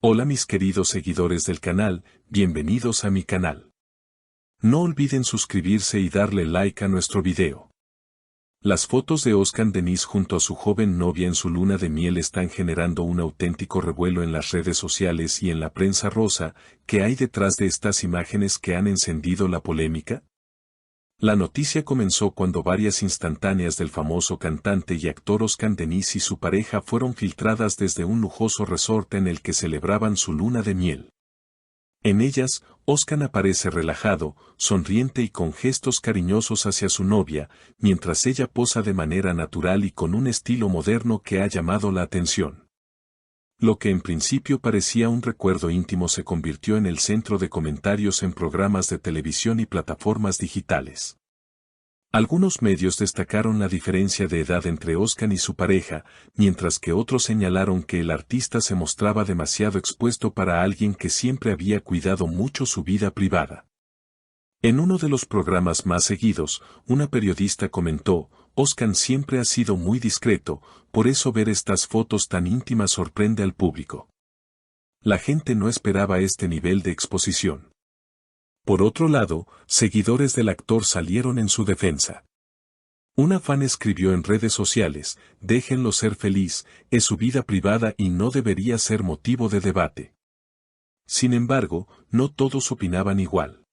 Hola mis queridos seguidores del canal, bienvenidos a mi canal. No olviden suscribirse y darle like a nuestro video. Las fotos de Oscar Denis junto a su joven novia en su luna de miel están generando un auténtico revuelo en las redes sociales y en la prensa rosa. ¿Qué hay detrás de estas imágenes que han encendido la polémica? La noticia comenzó cuando varias instantáneas del famoso cantante y actor Oscar Denis y su pareja fueron filtradas desde un lujoso resort en el que celebraban su luna de miel. En ellas, Oscar aparece relajado, sonriente y con gestos cariñosos hacia su novia, mientras ella posa de manera natural y con un estilo moderno que ha llamado la atención. Lo que en principio parecía un recuerdo íntimo se convirtió en el centro de comentarios en programas de televisión y plataformas digitales. Algunos medios destacaron la diferencia de edad entre Oscar y su pareja, mientras que otros señalaron que el artista se mostraba demasiado expuesto para alguien que siempre había cuidado mucho su vida privada. En uno de los programas más seguidos, una periodista comentó: Oscar siempre ha sido muy discreto, por eso ver estas fotos tan íntimas sorprende al público. La gente no esperaba este nivel de exposición. Por otro lado, seguidores del actor salieron en su defensa. Una fan escribió en redes sociales: déjenlo ser feliz, es su vida privada y no debería ser motivo de debate. Sin embargo, no todos opinaban igual.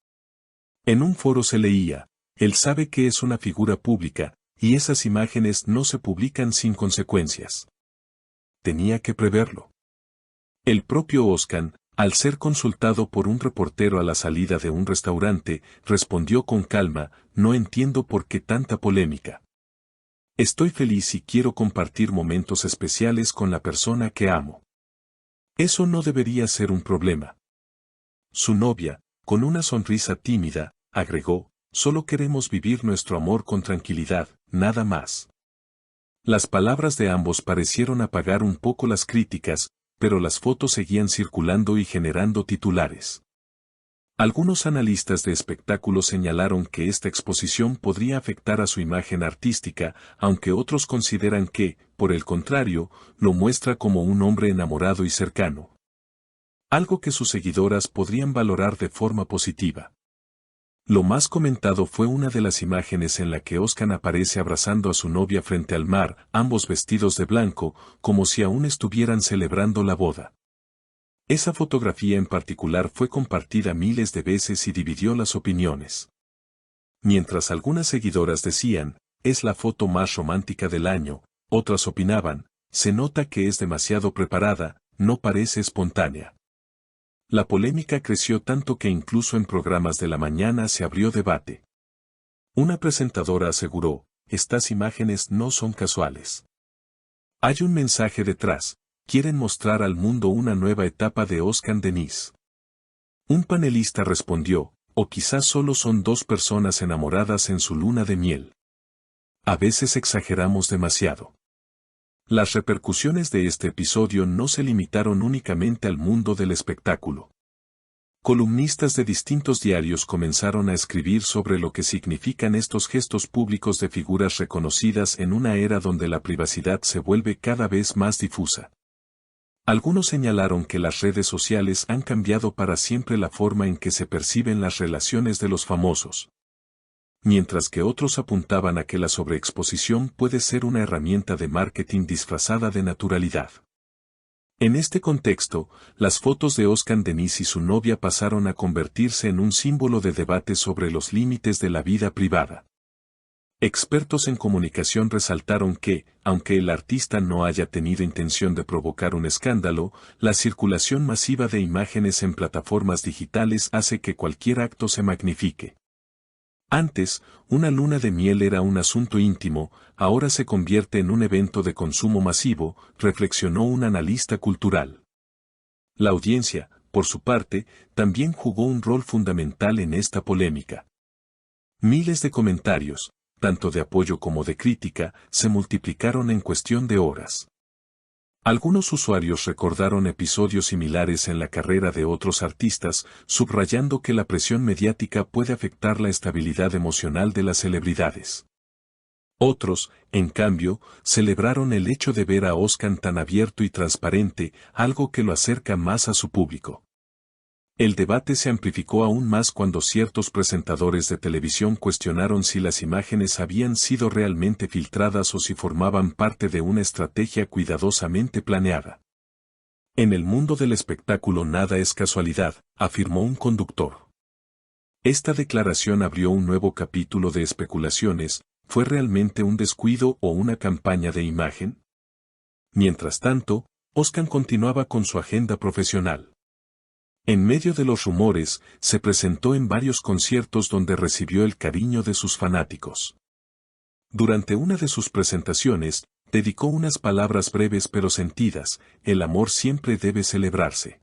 En un foro se leía: él sabe que es una figura pública, y esas imágenes no se publican sin consecuencias. Tenía que preverlo. El propio Oscar, al ser consultado por un reportero a la salida de un restaurante, respondió con calma: no entiendo por qué tanta polémica. Estoy feliz y quiero compartir momentos especiales con la persona que amo. Eso no debería ser un problema. Su novia, con una sonrisa tímida, agregó: solo queremos vivir nuestro amor con tranquilidad, nada más. Las palabras de ambos parecieron apagar un poco las críticas, pero las fotos seguían circulando y generando titulares. Algunos analistas de espectáculos señalaron que esta exposición podría afectar a su imagen artística, aunque otros consideran que, por el contrario, lo muestra como un hombre enamorado y cercano. Algo que sus seguidoras podrían valorar de forma positiva. Lo más comentado fue una de las imágenes en la que Oscar aparece abrazando a su novia frente al mar, ambos vestidos de blanco, como si aún estuvieran celebrando la boda. Esa fotografía en particular fue compartida miles de veces y dividió las opiniones. Mientras algunas seguidoras decían: es la foto más romántica del año, otras opinaban: se nota que es demasiado preparada, no parece espontánea. La polémica creció tanto que incluso en programas de la mañana se abrió debate. Una presentadora aseguró: estas imágenes no son casuales. Hay un mensaje detrás, quieren mostrar al mundo una nueva etapa de Oscar Denis. Un panelista respondió: o quizás solo son dos personas enamoradas en su luna de miel. A veces exageramos demasiado. Las repercusiones de este episodio no se limitaron únicamente al mundo del espectáculo. Columnistas de distintos diarios comenzaron a escribir sobre lo que significan estos gestos públicos de figuras reconocidas en una era donde la privacidad se vuelve cada vez más difusa. Algunos señalaron que las redes sociales han cambiado para siempre la forma en que se perciben las relaciones de los famosos, mientras que otros apuntaban a que la sobreexposición puede ser una herramienta de marketing disfrazada de naturalidad. En este contexto, las fotos de Oscar Denis y su novia pasaron a convertirse en un símbolo de debate sobre los límites de la vida privada. Expertos en comunicación resaltaron que, aunque el artista no haya tenido intención de provocar un escándalo, la circulación masiva de imágenes en plataformas digitales hace que cualquier acto se magnifique. Antes, una luna de miel era un asunto íntimo, ahora se convierte en un evento de consumo masivo, reflexionó un analista cultural. La audiencia, por su parte, también jugó un rol fundamental en esta polémica. Miles de comentarios, tanto de apoyo como de crítica, se multiplicaron en cuestión de horas. Algunos usuarios recordaron episodios similares en la carrera de otros artistas, subrayando que la presión mediática puede afectar la estabilidad emocional de las celebridades. Otros, en cambio, celebraron el hecho de ver a Oscar tan abierto y transparente, algo que lo acerca más a su público. El debate se amplificó aún más cuando ciertos presentadores de televisión cuestionaron si las imágenes habían sido realmente filtradas o si formaban parte de una estrategia cuidadosamente planeada. En el mundo del espectáculo nada es casualidad, afirmó un conductor. Esta declaración abrió un nuevo capítulo de especulaciones. ¿Fue realmente un descuido o una campaña de imagen? Mientras tanto, Oscar continuaba con su agenda profesional. En medio de los rumores, se presentó en varios conciertos donde recibió el cariño de sus fanáticos. Durante una de sus presentaciones, dedicó unas palabras breves pero sentidas: el amor siempre debe celebrarse.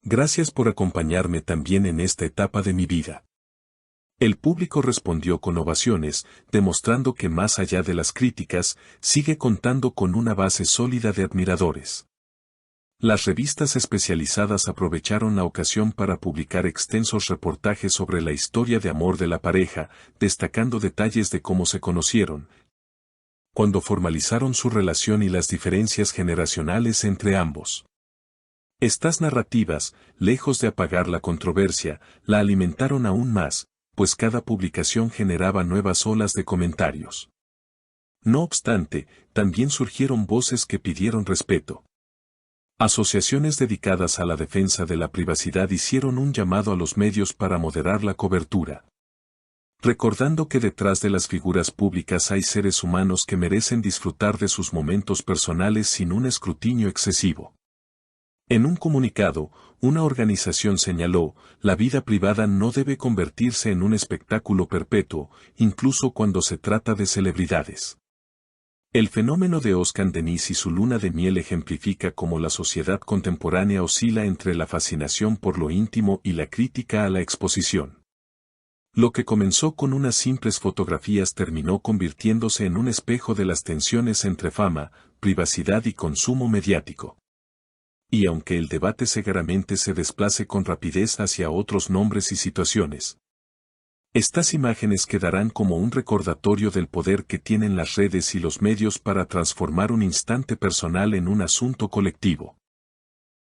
Gracias por acompañarme también en esta etapa de mi vida. El público respondió con ovaciones, demostrando que más allá de las críticas, sigue contando con una base sólida de admiradores. Las revistas especializadas aprovecharon la ocasión para publicar extensos reportajes sobre la historia de amor de la pareja, destacando detalles de cómo se conocieron, cuando formalizaron su relación y las diferencias generacionales entre ambos. Estas narrativas, lejos de apagar la controversia, la alimentaron aún más, pues cada publicación generaba nuevas olas de comentarios. No obstante, también surgieron voces que pidieron respeto. Asociaciones dedicadas a la defensa de la privacidad hicieron un llamado a los medios para moderar la cobertura. Recordando que detrás de las figuras públicas hay seres humanos que merecen disfrutar de sus momentos personales sin un escrutinio excesivo. En un comunicado, una organización señaló: la vida privada no debe convertirse en un espectáculo perpetuo, incluso cuando se trata de celebridades. El fenómeno de Oscar Denis y su luna de miel ejemplifica cómo la sociedad contemporánea oscila entre la fascinación por lo íntimo y la crítica a la exposición. Lo que comenzó con unas simples fotografías terminó convirtiéndose en un espejo de las tensiones entre fama, privacidad y consumo mediático. Y aunque el debate seguramente se desplace con rapidez hacia otros nombres y situaciones, estas imágenes quedarán como un recordatorio del poder que tienen las redes y los medios para transformar un instante personal en un asunto colectivo.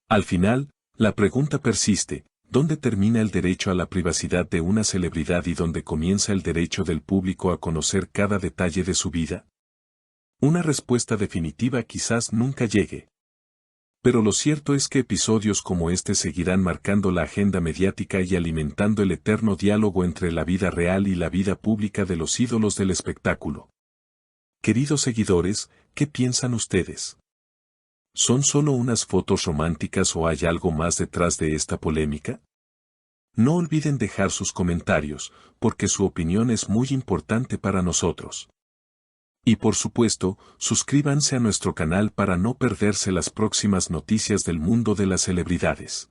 Al final, la pregunta persiste: ¿dónde termina el derecho a la privacidad de una celebridad y dónde comienza el derecho del público a conocer cada detalle de su vida? Una respuesta definitiva quizás nunca llegue. Pero lo cierto es que episodios como este seguirán marcando la agenda mediática y alimentando el eterno diálogo entre la vida real y la vida pública de los ídolos del espectáculo. Queridos seguidores, ¿qué piensan ustedes? ¿Son solo unas fotos románticas o hay algo más detrás de esta polémica? No olviden dejar sus comentarios, porque su opinión es muy importante para nosotros. Y por supuesto, suscríbanse a nuestro canal para no perderse las próximas noticias del mundo de las celebridades.